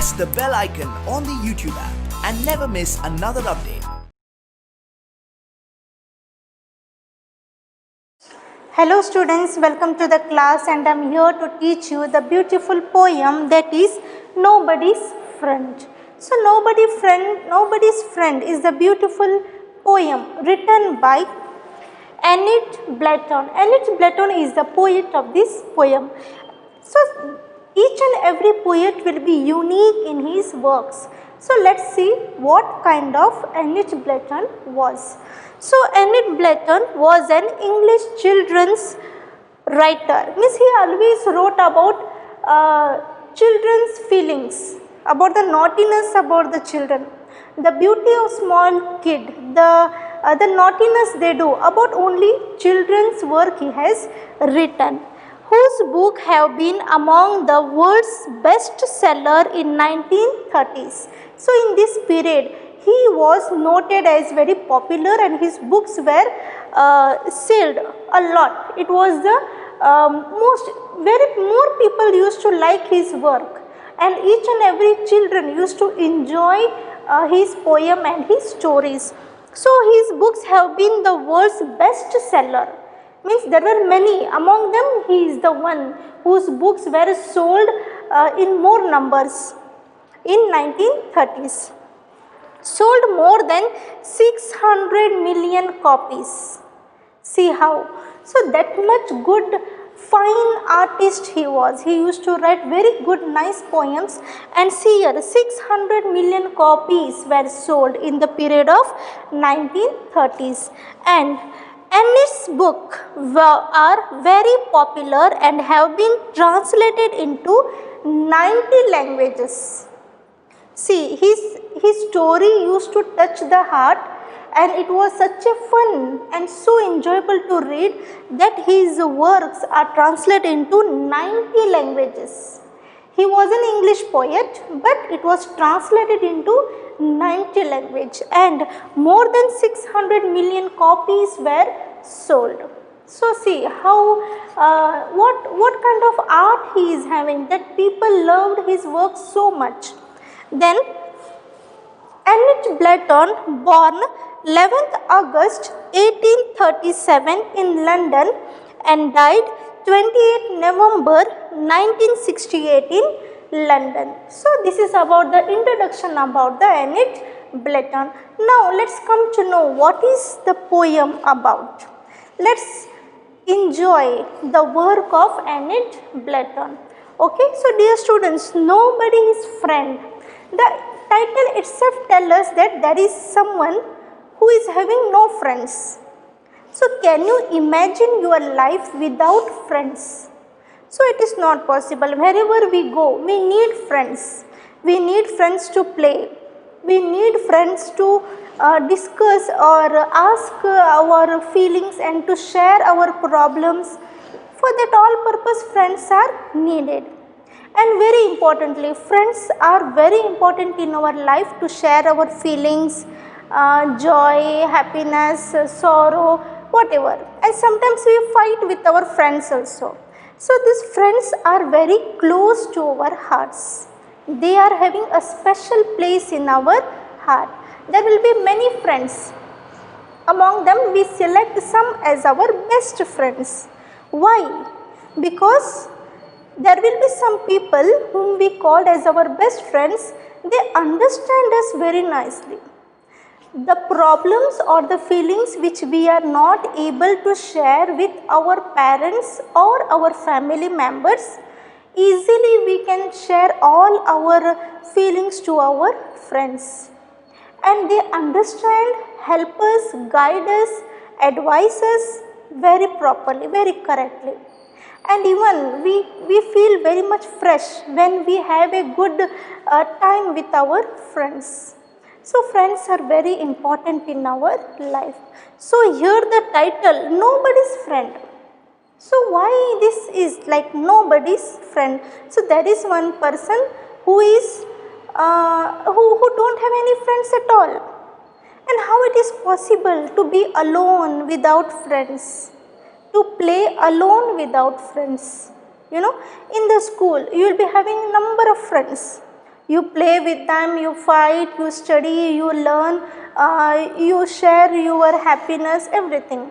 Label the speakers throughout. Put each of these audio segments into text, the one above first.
Speaker 1: press the bell icon on the YouTube app and never miss another update.
Speaker 2: Hello students, welcome to the class, and I am here to teach you the beautiful poem that is Nobody's Friend. So Nobody's Friend is the beautiful poem written by Annette Blatton. Annette Blatton is the poet of this poem. So each and every poet will be unique in his works. So let's see what kind of Annette Blatton was. So Annette Blatton was an English children's writer. Means he always wrote about children's feelings, about the naughtiness about the children, the beauty of small kid, the naughtiness they do, about only children's work he has written, whose book have been among the world's best seller in 1930s. So in this period he was noted as very popular and his books were sold a lot. It was the more people used to like his work, and each and every children used to enjoy his poem and his stories. So his books have been the world's best seller. Means there were many, among them he is the one whose books were sold in more numbers in 1930s. Sold more than 600 million copies. See how? So that much good, fine artist he was. He used to write very good, nice poems, and see here 600 million copies were sold in the period of 1930s. And Annette's books are very popular and have been translated into 90 languages. See, his story used to touch the heart, and it was such a fun and so enjoyable to read that his works are translated into 90 languages. He was an English poet, but it was translated into 90 languages, and more than 600 million copies were sold. So see how what kind of art he is having, that people loved his work so much. Then Annette Blatton, born 11th August 1837 in London and died 28th November 1968 in London. So this is about the introduction about the Annette Blatton. Now let's come to know what is the poem about. Let's enjoy the work of Annette Blatton. Okay, so dear students, Nobody's Friend. The title itself tells us that there is someone who is having no friends. So can you imagine your life without friends? So it is not possible. Wherever we go, we need friends. We need friends to play. We need friends to discuss or ask our feelings and to share our problems. For that all purpose friends are needed. And very importantly, friends are very important in our life to share our feelings, joy, happiness, sorrow, whatever. And sometimes we fight with our friends also. So these friends are very close to our hearts. They are having a special place in our heart. There will be many friends. Among them we select some as our best friends. Why? Because there will be some people whom we called as our best friends. They understand us very nicely. The problems or the feelings which we are not able to share with our parents or our family members, easily we can share all our feelings to our friends. And they understand, help us, guide us, advise us very properly, very correctly. And even we feel very much fresh when we have a good time with our friends. So friends are very important in our life. So here the title, Nobody's Friend. So why this is like Nobody's Friend? So there is one person who is who don't have any friends at all. And how it is possible to be alone without friends? To play alone without friends. You know, in the school you will be having a number of friends. You play with them, you fight, you study, you learn, you share your happiness, everything.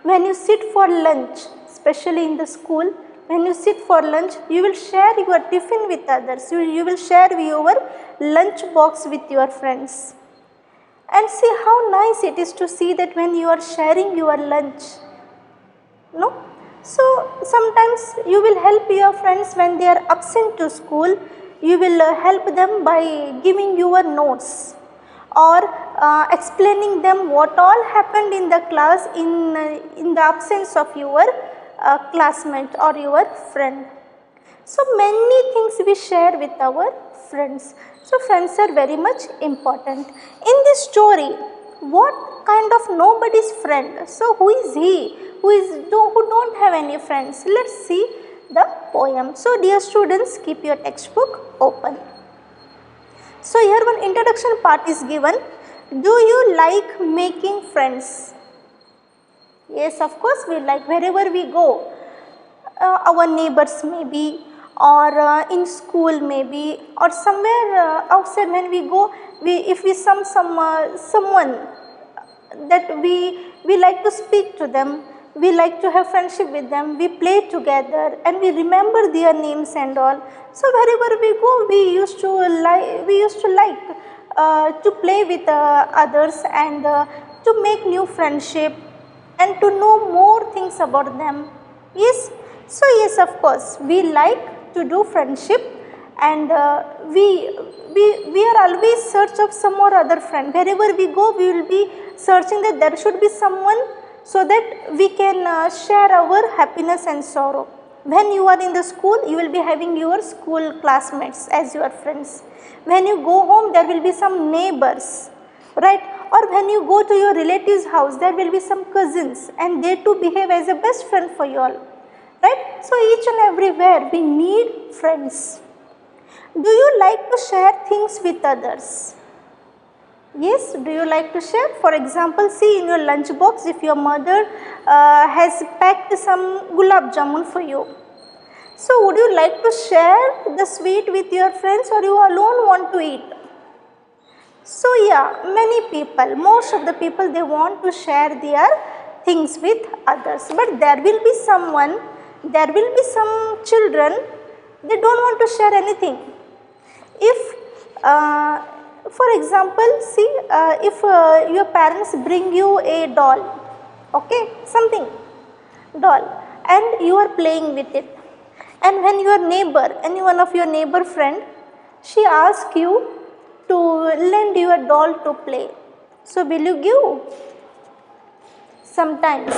Speaker 2: When you sit for lunch, especially in the school, when you sit for lunch, you will share your tiffin with others. You will share your lunch box with your friends. And see how nice it is to see that when you are sharing your lunch. No? So sometimes you will help your friends when they are absent to school. You will help them by giving your notes or explaining them what all happened in the class in the absence of your classmate or your friend. So many things we share with our friends. So friends are very much important. In this story, what kind of nobody's friend? So who is he? Who don't have any friends? Let's see the poem. So dear students, keep your textbook open. So here one introduction part is given. Do you like making friends? Yes, of course we like. Wherever we go, our neighbors maybe, or in school maybe, or somewhere outside when we go, if we someone that we like to speak to them, we like to have friendship with them, we play together and we remember their names and all. So wherever we go, we used to like to play with others and to make new friendship and to know more things about them. Yes, so yes, of course we like to do friendship, and we are always search of some or other friend. Wherever we go, we will be searching that there should be someone so that we can share our happiness and sorrow. When you are in the school, you will be having your school classmates as your friends. When you go home, there will be some neighbors, right? Or when you go to your relative's house, there will be some cousins and they too behave as a best friend for you all, right? So each and everywhere we need friends. Do you like to share things with others? Yes, do you like to share? For example, see in your lunch box, if your mother has packed some gulab jamun for you. So would you like to share the sweet with your friends, or you alone want to eat? So yeah, many people, most of the people, they want to share their things with others. But there will be someone, there will be some children, they don't want to share anything. If for example, see if your parents bring you a doll, okay, something doll, and you are playing with it, and when your neighbor, any one of your neighbor friend, she asks you to lend your doll to play, so will you give? Sometimes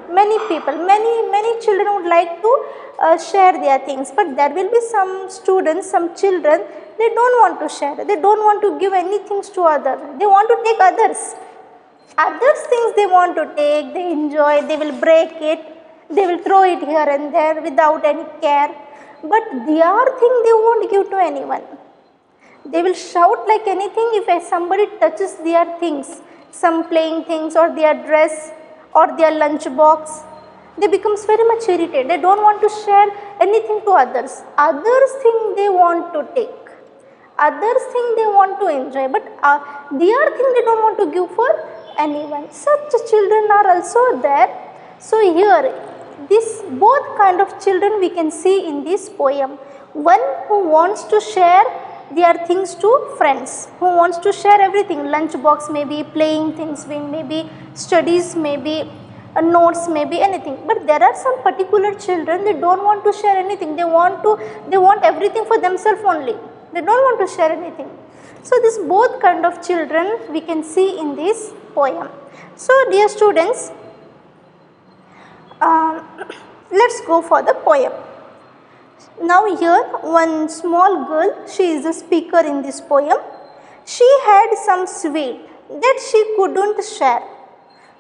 Speaker 2: many people, many children would like to share their things, but there will be some students, some children, they don't want to share, they don't want to give anything to others, they want to take others things they want to take, they enjoy, they will break it, they will throw it here and there without any care, but their thing they won't give to anyone. They will shout like anything if somebody touches their things, some playing things or their dress or their lunch box. They becomes very much irritated. They don't want to share anything to others. Others think they want to take. Others think they want to enjoy, but their thing they don't want to give for anyone. Such children are also there. So here, this both kind of children we can see in this poem. One who wants to share their things to friends, who wants to share everything, lunch box maybe, playing things maybe, studies maybe, notes maybe, anything. But there are some particular children, they don't want to share anything, they want everything for themselves only, they don't want to share anything. So this both kind of children we can see in this poem. So dear students, let's go for the poem. Now here one small girl, she is the speaker in this poem. She had some sweet that she couldn't share.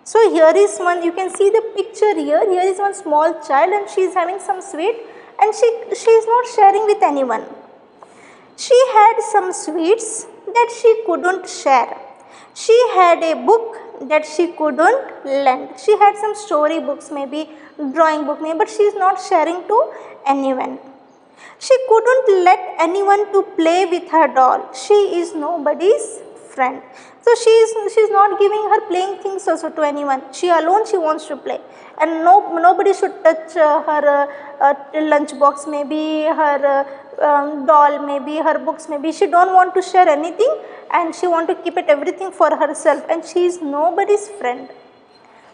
Speaker 2: So here is one, you can see the picture here, here is one small child and she is having some sweet and she is not sharing with anyone. She had some sweets that she couldn't share. She had a book that she couldn't lend. She had some story books, maybe drawing book, maybe, but she is not sharing to anyone. She couldn't let anyone to play with her doll. She is nobody's friend. So she's not giving her playing things also to anyone. She alone she wants to play, and nobody should touch her lunch box, maybe her doll, maybe her books, maybe she don't want to share anything, and she want to keep it everything for herself, and she is nobody's friend.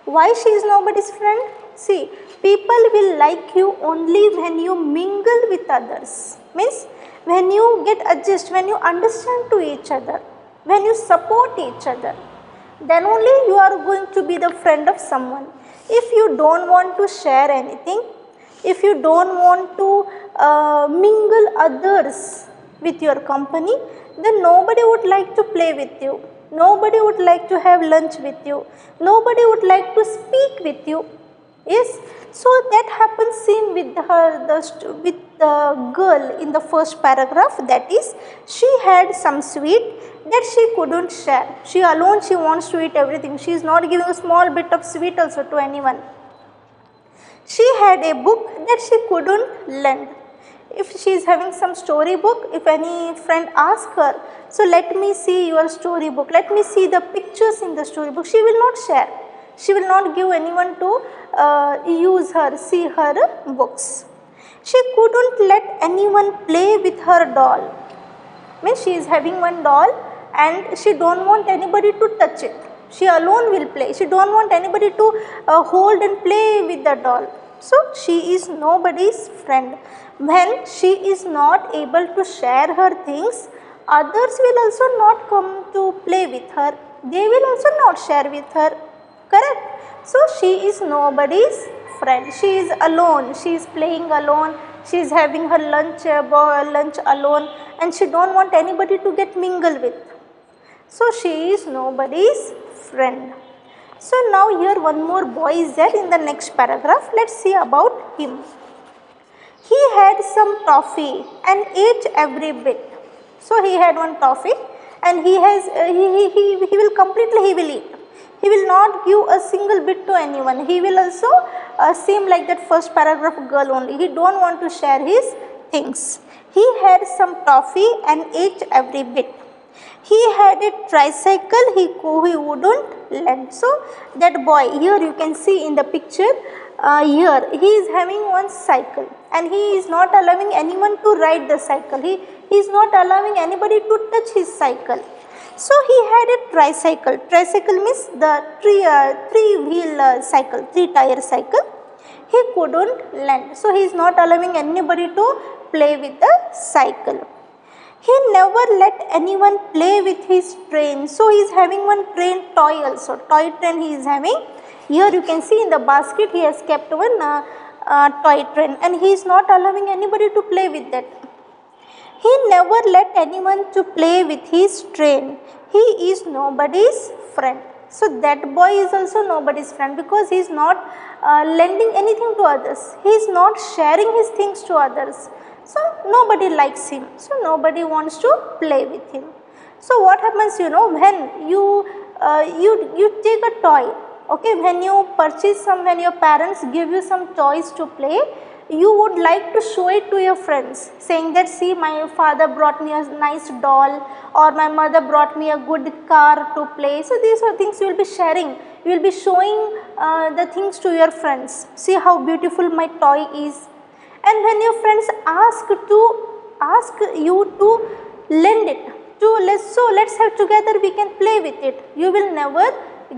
Speaker 2: Why she is nobody's friend? See, people will like you only when you mingle with others. Means when you get adjust, when you understand to each other, when you support each other, then only you are going to be the friend of someone. If you don't want to share anything, if you don't want to mingle others with your company, then nobody would like to play with you. Nobody would like to have lunch with you. Nobody would like to speak with you. Yes. So that happens seen with with the girl in the first paragraph. That is, she had some sweet that she couldn't share. She alone she wants to eat everything. She is not giving a small bit of sweet also to anyone. She had a book that she couldn't lend. If she is having some story book, if any friend asks her, so let me see your story book, let me see the pictures in the story book, she will not share. She will not give anyone to use her, see her books. She couldn't let anyone play with her doll. Means she is having one doll and she don't want anybody to touch it. She alone will play. She don't want anybody to hold and play with the doll. So she is nobody's friend. When she is not able to share her things, others will also not come to play with her. They will also not share with her. Correct? So she is nobody's friend. She is alone. She is playing alone. She is having her lunch alone, and she don't want anybody to get mingled with. So she is nobody's friend. So now here one more boy is there in the next paragraph. Let's see about him. He had some toffee and ate every bit. So he had one toffee and he will completely he will eat. He will not give a single bit to anyone. He will also seem like that first paragraph girl only. He don't want to share his things. He had some toffee and ate every bit. He had a tricycle he wouldn't lend. So that boy, here you can see in the picture, here he is having one cycle and he is not allowing anyone to ride the cycle. He is not allowing anybody to touch his cycle. So he had a tricycle. Tricycle means the three-wheel cycle, three-tire cycle. He couldn't lend. So he is not allowing anybody to play with the cycle. He never let anyone play with his train. So he is having one train toy also. Toy train he is having. Here you can see in the basket he has kept one toy train and he is not allowing anybody to play with that. He never let anyone to play with his train. He is nobody's friend. So that boy is also nobody's friend because he is not lending anything to others. He is not sharing his things to others. So nobody likes him. So nobody wants to play with him. So what happens, when you take a toy, okay, when you purchase some, when your parents give you some toys to play, you would like to show it to your friends, saying that, see, my father brought me a nice doll or my mother brought me a good car to play. So these are things you will be sharing. You will be showing the things to your friends. See how beautiful my toy is. And when your friends ask you to lend it, let's have together, we can play with it. You will never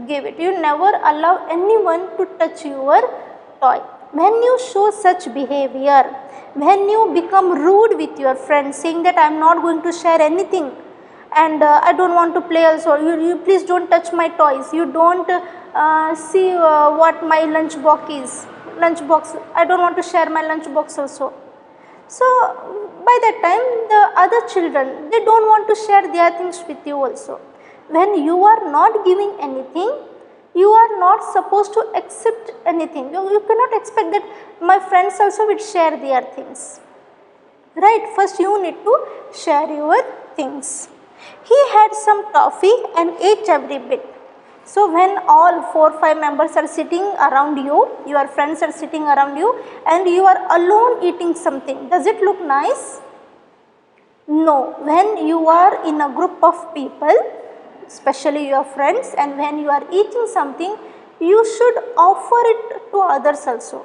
Speaker 2: give it. You never allow anyone to touch your toy. When you show such behavior, when you become rude with your friends, saying that I am not going to share anything and I don't want to play also, you please don't touch my toys, you don't see what my lunch box is. I don't want to share my lunch box also. So by that time the other children, they don't want to share their things with you also. When you are not giving anything, you are not supposed to accept anything. You cannot expect that my friends also will share their things. Right? First you need to share your things. He had some toffee and ate every bit. So when all 4-5 members are sitting around you, your friends are sitting around you and you are alone eating something, does it look nice? No. When you are in a group of people, especially your friends, and when you are eating something, you should offer it to others also.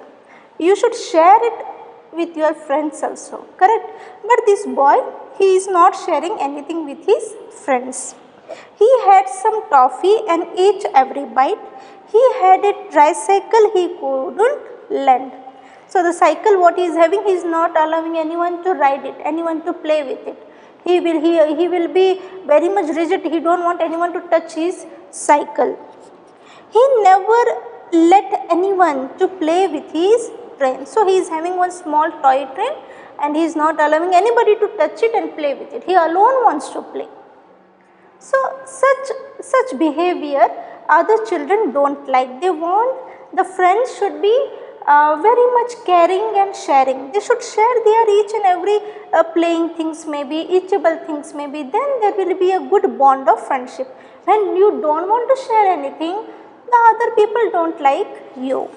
Speaker 2: You should share it with your friends also, correct? But this boy, he is not sharing anything with his friends. He had some toffee and ate every bite. He had a tricycle he couldn't lend. So the cycle what he is having, he is not allowing anyone to ride it, anyone to play with it. He will be very much rigid. He don't want anyone to touch his cycle. He never let anyone to play with his train. So he is having one small toy train and he is not allowing anybody to touch it and play with it. He alone wants to play. So such behavior other children don't like. They want the friends should be very much caring and sharing. They should share their each and every playing things, maybe eatable things, maybe. Then there will be a good bond of friendship. When you don't want to share anything, the other people don't like you.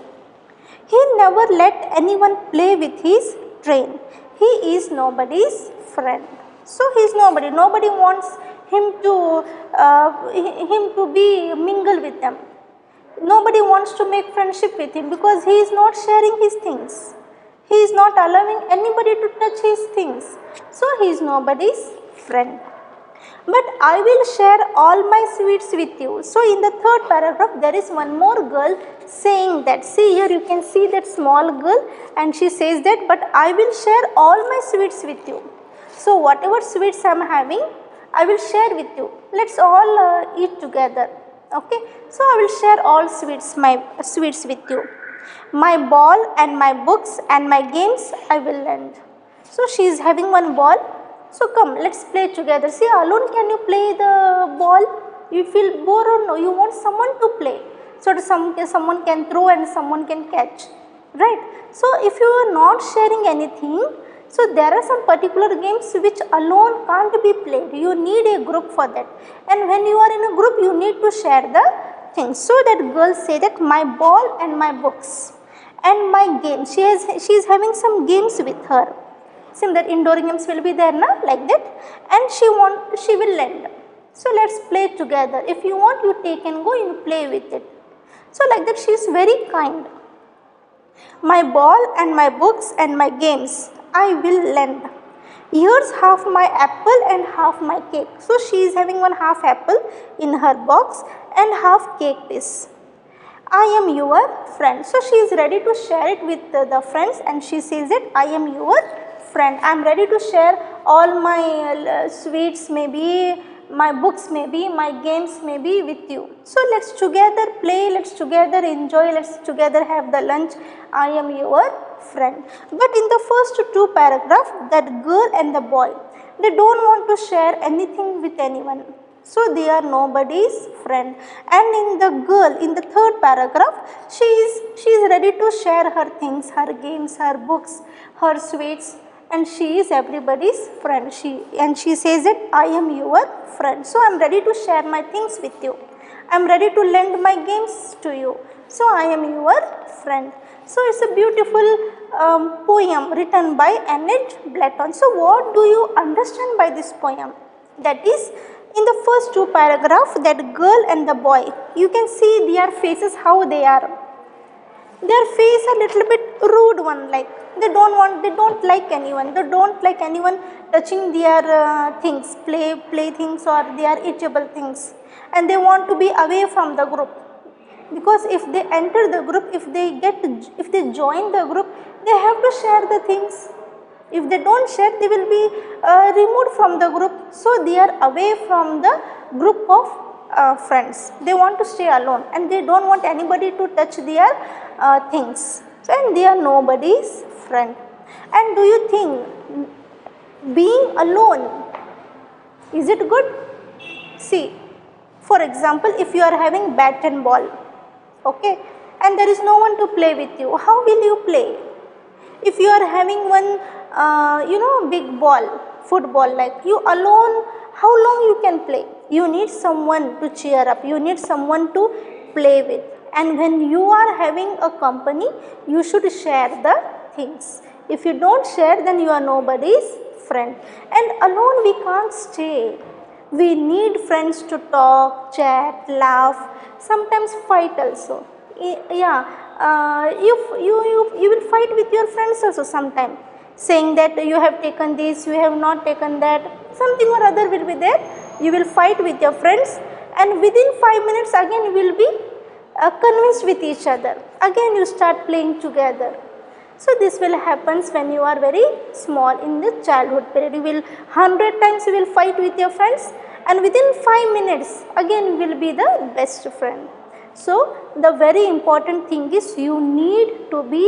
Speaker 2: He never let anyone play with his train. He is nobody's friend. So he is nobody. Nobody wants him to be mingle with them. Nobody wants to make friendship with him because he is not sharing his things. He is not allowing anybody to touch his things. So he is nobody's friend. But I will share all my sweets with you. So in the third paragraph, there is one more girl saying that. See here, you can see that small girl and she says that, but I will share all my sweets with you. So whatever sweets I am having, I will share with you. Let's all eat together. Okay. So I will share all my sweets with you. My ball and my books and my games I will lend. So she is having one ball. So come, let's play together. See, alone can you play the ball? You feel bored or no? You want someone to play. So someone can throw and someone can catch. Right? So if you are not sharing anything, so there are some particular games which alone can't be played. You need a group for that. And when you are in a group, you need to share the things. So that girl say that my ball and my books and my games. She is having some games with her. Similar indoor games will be there now, like that, and she will lend. So let's play together. If you want, you take and go, you play with it. So like that, she is very kind. My ball and my books and my games I will lend. Here's half my apple and half my cake. So she is having one half apple in her box and half cake piece. I am your friend. So she is ready to share it with the friends and she says that I am your friend. I am ready to share all my sweets, maybe my books, maybe my games, maybe with you. So let's together play, let's together enjoy, let's together have the lunch. I am your friend. But in the first two paragraphs, that girl and the boy, they don't want to share anything with anyone. So they are nobody's friend. And in the girl, in the third paragraph, she is ready to share her things, her games, her books, her sweets, and she is everybody's friend. She says that I am your friend. So I am ready to share my things with you. I am ready to lend my games to you. So I am your friend. So it's a beautiful poem written by Annette Blatton. So what do you understand by this poem? That is, in the first two paragraphs, that girl and the boy, you can see their faces how they are. Their face a little bit rude one, like they don't like anyone. They don't like anyone touching their things, play things or their eatable things, and they want to be away from the group. Because if they enter the group, if they join the group, they have to share the things. If they don't share, they will be removed from the group. So they are away from the group of friends. They want to stay alone and they don't want anybody to touch their things. So, and they are nobody's friend. And do you think being alone, is it good? See, for example, if you are having bat and ball, okay, and there is no one to play with you, how will you play? If you are having one big ball, football, like you alone, how long you can play? You need someone to cheer up. You need someone to play with. And when you are having a company, you should share the things. If you don't share, then you are nobody's friend. And alone we can't stay. We need friends to talk, chat, laugh, sometimes fight also. Yeah, you will fight with your friends also sometime, saying that you have taken this, you have not taken that, something or other will be there. You will fight with your friends, and within 5 minutes again you will be convinced with each other. Again you start playing together. So this will happen when you are very small in the childhood period. You will 100 times you will fight with your friends, and within 5 minutes again you will be the best friend. So the very important thing is you need to be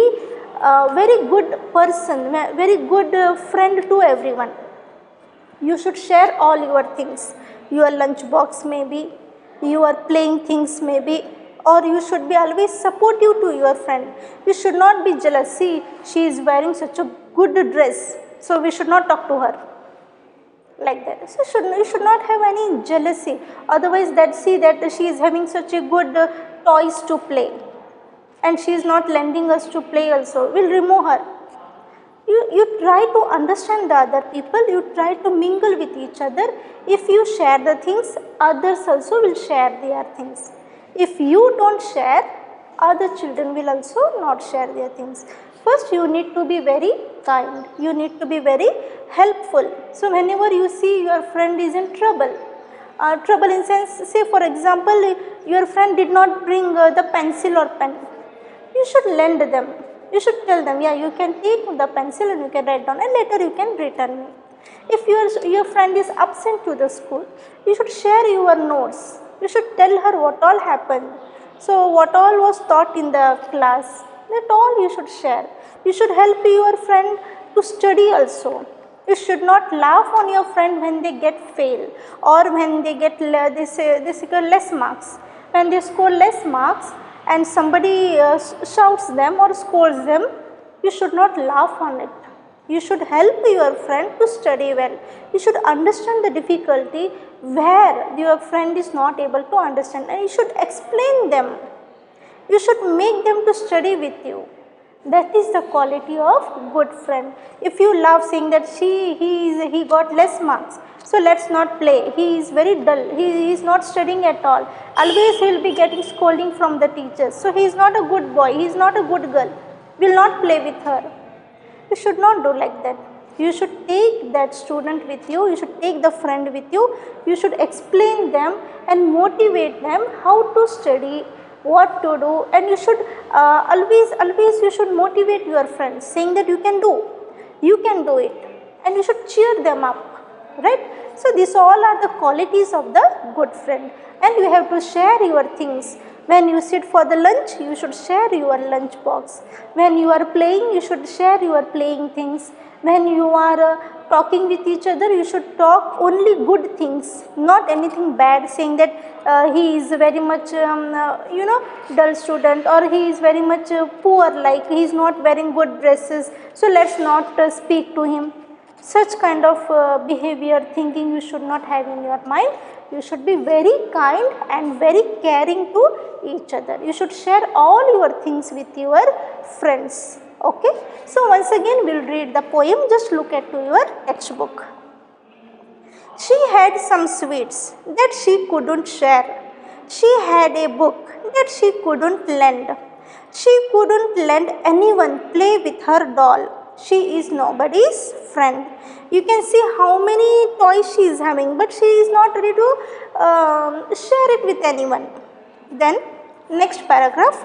Speaker 2: a very good person, very good friend to everyone. You should share all your things, your lunch box maybe, your playing things maybe, or you should be always supportive to your friend. You should not be jealous. See, she is wearing such a good dress, so we should not talk to her like that. So you should not have any jealousy. Otherwise, that see that she is having such a good toys to play, and she is not lending us to play also. We'll remove her. You try to understand the other people. You try to mingle with each other. If you share the things, others also will share their things. If you don't share, other children will also not share their things. First, you need to be very kind. You need to be very helpful. So whenever you see your friend is in trouble, trouble in sense, say for example, your friend did not bring the pencil or pen, you should lend them. You should tell them, yeah, you can take the pencil and you can write down, and later you can return me. If your friend is absent to the school, you should share your notes. You should tell her what all happened. So what all was taught in the class, that all you should share. You should help your friend to study also. You should not laugh on your friend when they get fail, or when they get they score less marks. When they score less marks and somebody shouts them or scolds them, you should not laugh on it. You should help your friend to study well. You should understand the difficulty where your friend is not able to understand, and you should explain them. You should make them to study with you. That is the quality of good friend. If you love saying that he got less marks, so let's not play. He is very dull. He is not studying at all. Always he will be getting scolding from the teachers. So he is not a good boy. He is not a good girl. We will not play with her. You should not do like that. You should take that student with you. You should take the friend with you. You should explain them and motivate them how to study, what to do, and you should always you should motivate your friends, saying that you can do it, and you should cheer them up, right? So these all are the qualities of the good friend, and you have to share your things. When you sit for the lunch, you should share your lunch box. When you are playing, you should share your playing things. When you are talking with each other, you should talk only good things, not anything bad, saying that he is very much dull student, or he is very much poor, like he is not wearing good dresses, so let's not speak to him. Such kind of behavior, thinking you should not have in your mind. You should be very kind and very caring to each other. You should share all your things with your friends. Okay. So once again we will read the poem. Just look at to your textbook. She had some sweets that she couldn't share. She had a book that she couldn't lend. She couldn't lend anyone play with her doll. She is nobody's friend. You can see how many toys she is having, but she is not ready to share it with anyone. Then next paragraph.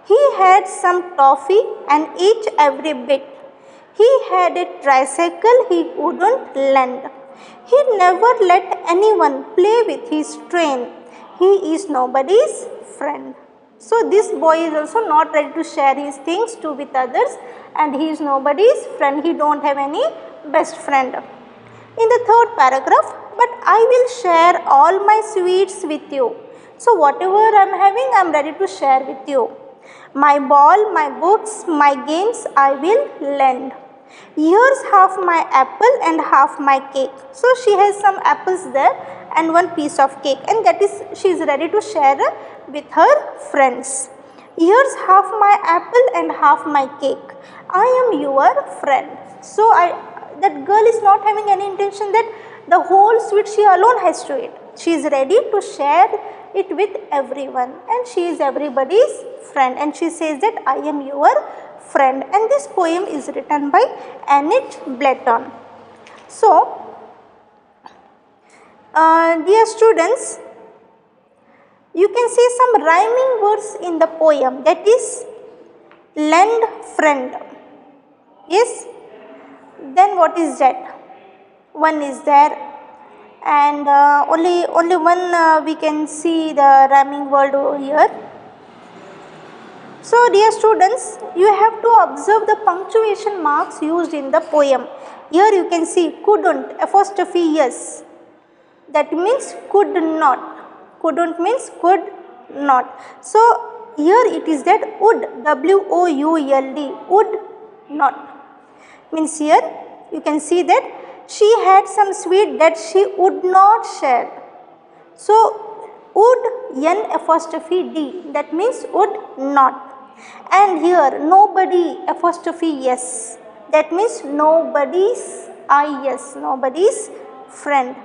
Speaker 2: He had some toffee and ate every bit. He had a tricycle he wouldn't lend. He never let anyone play with his train. He is nobody's friend. So this boy is also not ready to share his things with others, and he is nobody's friend. He don't have any best friend. In the third paragraph, but I will share all my sweets with you. So whatever I am having, I am ready to share with you. My ball, my books, my games I will lend. Here's half my apple and half my cake. So she has some apples there and one piece of cake, and that is she is ready to share with her friends. Here's half my apple and half my cake. I am your friend. So that girl is not having any intention that the whole sweet she alone has to eat. She is ready to share it with everyone, and she is everybody's friend, and she says that I am your friend. And this poem is written by Annette Blatton. So, dear students, you can see some rhyming words in the poem, that is lend friend. Yes, then what is that? One is there, and only one we can see the rhyming word over here. So dear students, you have to observe the punctuation marks used in the poem. Here you can see couldn't, apostrophe yes, that means could not. Couldn't means could not. So here it is that would, W-O-U-L-D, would not. Means here you can see that she had some sweet that she would not share. So would, N apostrophe D, that means would not. And here nobody apostrophe yes, that means nobody's yes, nobody's friend.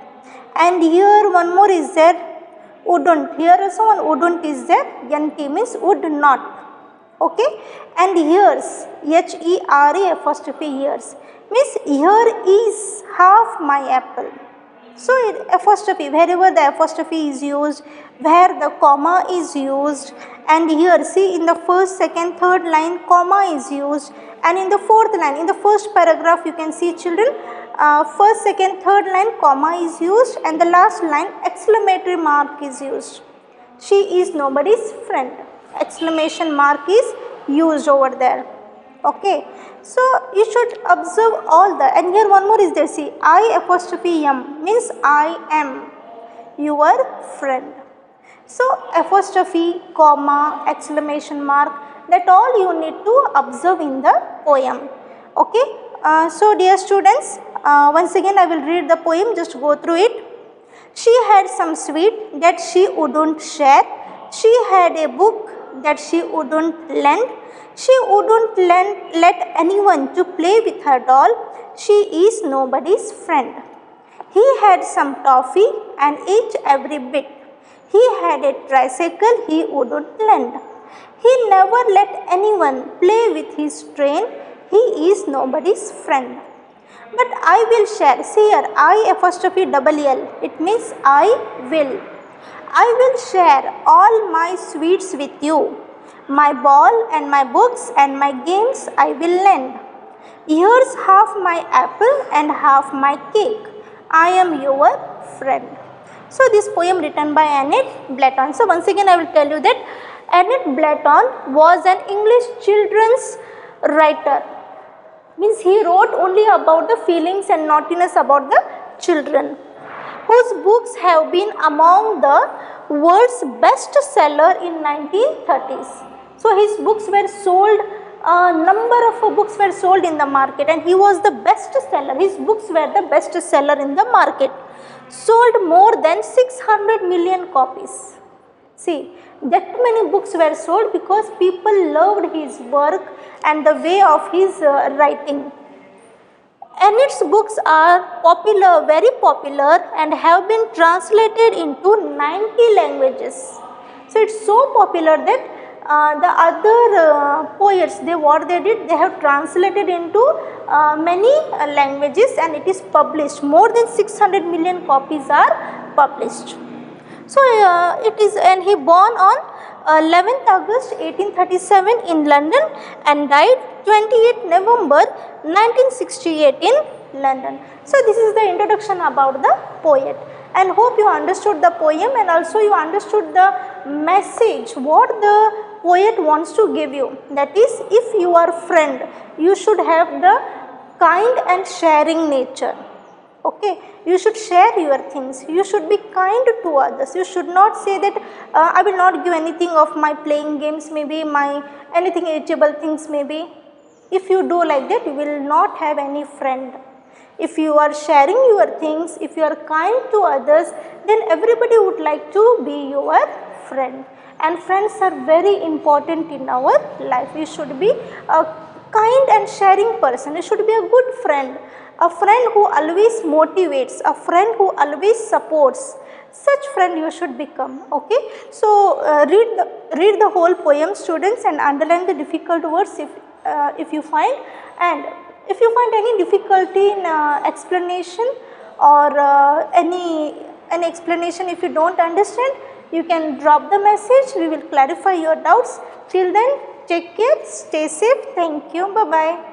Speaker 2: And here one more is there, wouldn't. Here also one wouldn't is there, NT means would not. Okay, and here's, H-E-R-E apostrophe years, means here is half my apple. So apostrophe, wherever the apostrophe is used, where the comma is used, and here see in the first, second, third line comma is used, and in the fourth line, in the first paragraph you can see children, first, second, third line comma is used, and the last line exclamatory mark is used. She is nobody's friend. Exclamation mark is used over there. Okay, so you should observe all the, and here one more is there, see I apostrophe M means I am your friend. So apostrophe, comma, exclamation mark, that all you need to observe in the poem. Okay, so dear students, once again I will read the poem, just go through it. She had some sweet that she wouldn't share. She had a book that she wouldn't lend. She wouldn't let anyone to play with her doll. She is nobody's friend. He had some toffee and ate every bit. He had a tricycle he wouldn't lend. He never let anyone play with his train. He is nobody's friend. But I will share. See here, I apostrophe double L. It means I will. I will share all my sweets with you. My ball and my books and my games I will lend. Here's half my apple and half my cake. I am your friend. So this poem written by Annette Blatton. So once again I will tell you that Annette Blatton was an English children's writer. Means he wrote only about the feelings and naughtiness about the children, whose books have been among the world's best seller in 1930s. So his books were sold, a number of books were sold in the market, and he was the best seller. His books were the best seller in the market. Sold more than 600 million copies. See, that many books were sold because people loved his work and the way of his writing. Annette's books are popular, very popular, and have been translated into 90 languages. So it's so popular that the other poets, what they did, they have translated into many languages, and it is published. More than 600 million copies are published. So it is, and he born on 11th August 1837 in London and died 28th November 1968 in London. So this is the introduction about the poet, and hope you understood the poem, and also you understood the message what the poet wants to give you. That is, if you are friend, you should have the kind and sharing nature. Okay, you should share your things, you should be kind to others. You should not say that I will not give anything of my playing games, maybe my anything eatable things maybe. If you do like that, you will not have any friend. If you are sharing your things, if you are kind to others, then everybody would like to be your friend. And friends are very important in our life. You should be a kind and sharing person. You should be a good friend, a friend who always motivates, a friend who always supports. Such friend you should become. Okay, so read the whole poem, students, and underline the difficult words if you find. And if you find any difficulty in explanation, or any explanation if you don't understand, you can drop the message. We will clarify your doubts. Till then, take care, stay safe. Thank you. Bye bye.